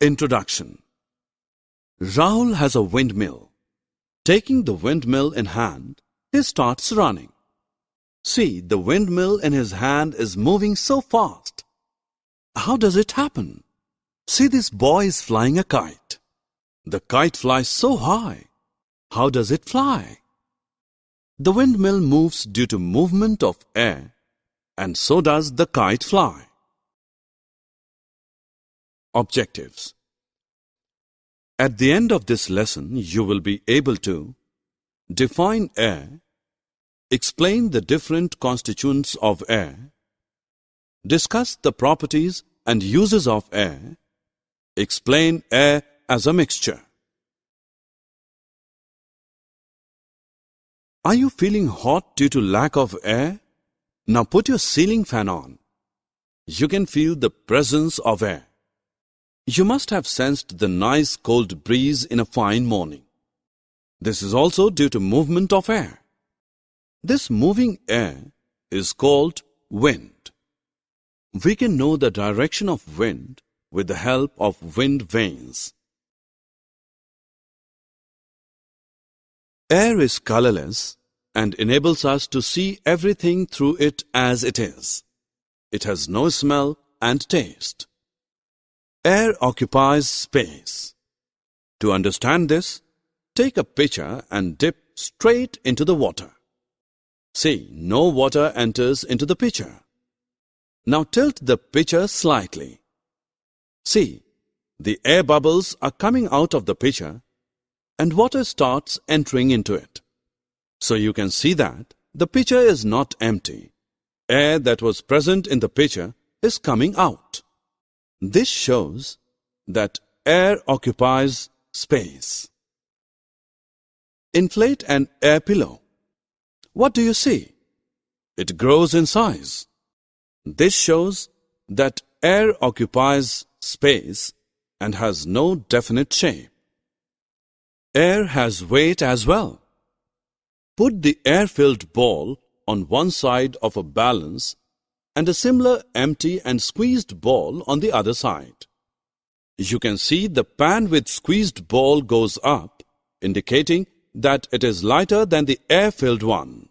Introduction. Rahul has a windmill. Taking the windmill in hand, he starts running. See, the windmill in his hand is moving so fast. How does it happen? See, this boy is flying a kite. The kite flies so high. How does it fly? The windmill moves due to movement of air, and so does the kite fly. Objectives. At the end of this lesson, you will be able to define air, explain the different constituents of air, discuss the properties and uses of air, explain air as a mixture. Are you feeling hot due to lack of air? Now put your ceiling fan on. You can feel the presence of air. You must have sensed the nice cold breeze in a fine morning. This is also due to movement of air. This moving air is called wind. We can know the direction of wind with the help of wind vanes. Air is colorless and enables us to see everything through it as it is. It has no smell and taste. Air occupies space. To understand this, take a pitcher and dip straight into the water. See, no water enters into the pitcher. Now tilt the pitcher slightly. See, the air bubbles are coming out of the pitcher and water starts entering into it. So you can see that the pitcher is not empty. Air that was present in the pitcher is coming out. This shows that air occupies space. Inflate an air pillow. What do you see? It grows in size. This shows that air occupies space and has no definite shape. Air has weight as well. Put the air-filled ball on one side of a balance and a similar empty and squeezed ball on the other side. You can see the pan with squeezed ball goes up, indicating that it is lighter than the air-filled one.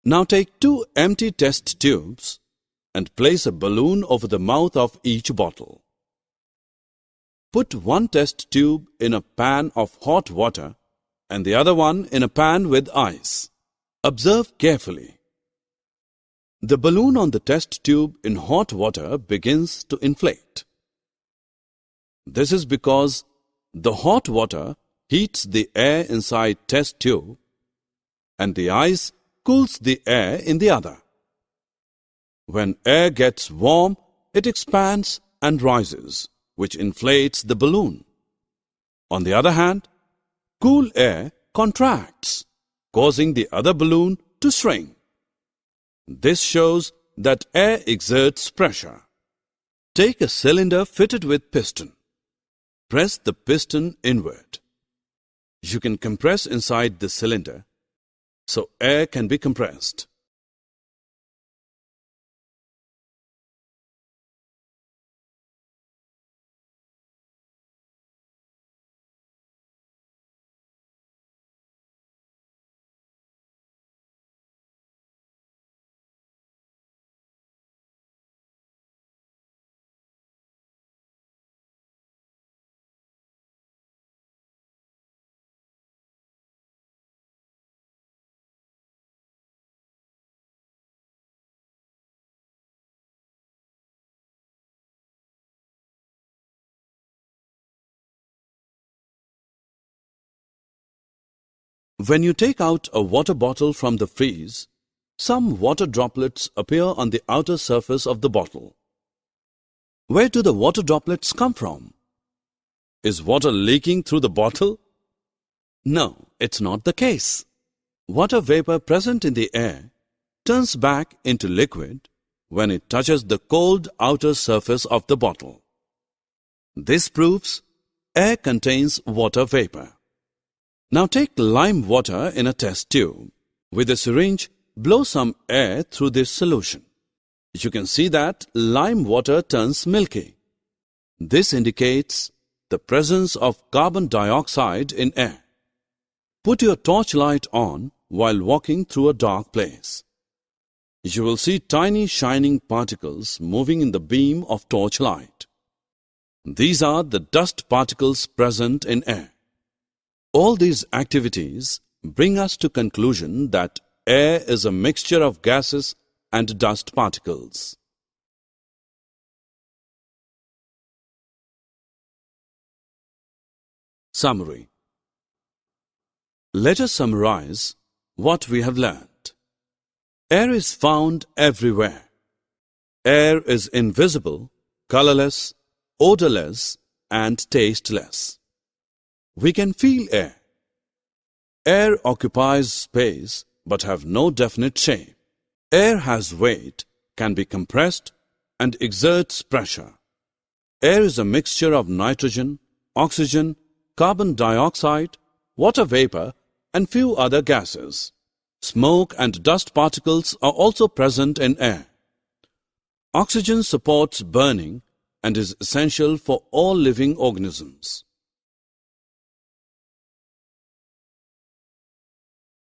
Now take two empty test tubes and place a balloon over the mouth of each bottle. Put one test tube in a pan of hot water and the other one in a pan with ice. Observe carefully. The balloon on the test tube in hot water begins to inflate. This is because the hot water heats the air inside test tube and the ice cools the air in the other. When air gets warm, it expands and rises, which inflates the balloon. On the other hand, cool air contracts, causing the other balloon to shrink. This shows that air exerts pressure. Take a cylinder fitted with piston. Press the piston inward. You can compress inside the cylinder, so air can be compressed. When you take out a water bottle from the freeze, some water droplets appear on the outer surface of the bottle. Where do the water droplets come from? Is water leaking through the bottle? No, it's not the case. Water vapor present in the air turns back into liquid when it touches the cold outer surface of the bottle. This proves air contains water vapor. Now take lime water in a test tube. With a syringe, blow some air through this solution. You can see that lime water turns milky. This indicates the presence of carbon dioxide in air. Put your torchlight on while walking through a dark place. You will see tiny shining particles moving in the beam of torchlight. These are the dust particles present in air. All these activities bring us to conclusion that air is a mixture of gases and dust particles. Summary. Let us summarize what we have learned. Air is found everywhere. Air is invisible, colorless, odorless, and tasteless. We can feel air. Air occupies space but have no definite shape. Air has weight, can be compressed, and exerts pressure. Air is a mixture of nitrogen, oxygen, carbon dioxide, water vapor, and few other gases. Smoke and dust particles are also present in air. Oxygen supports burning and is essential for all living organisms.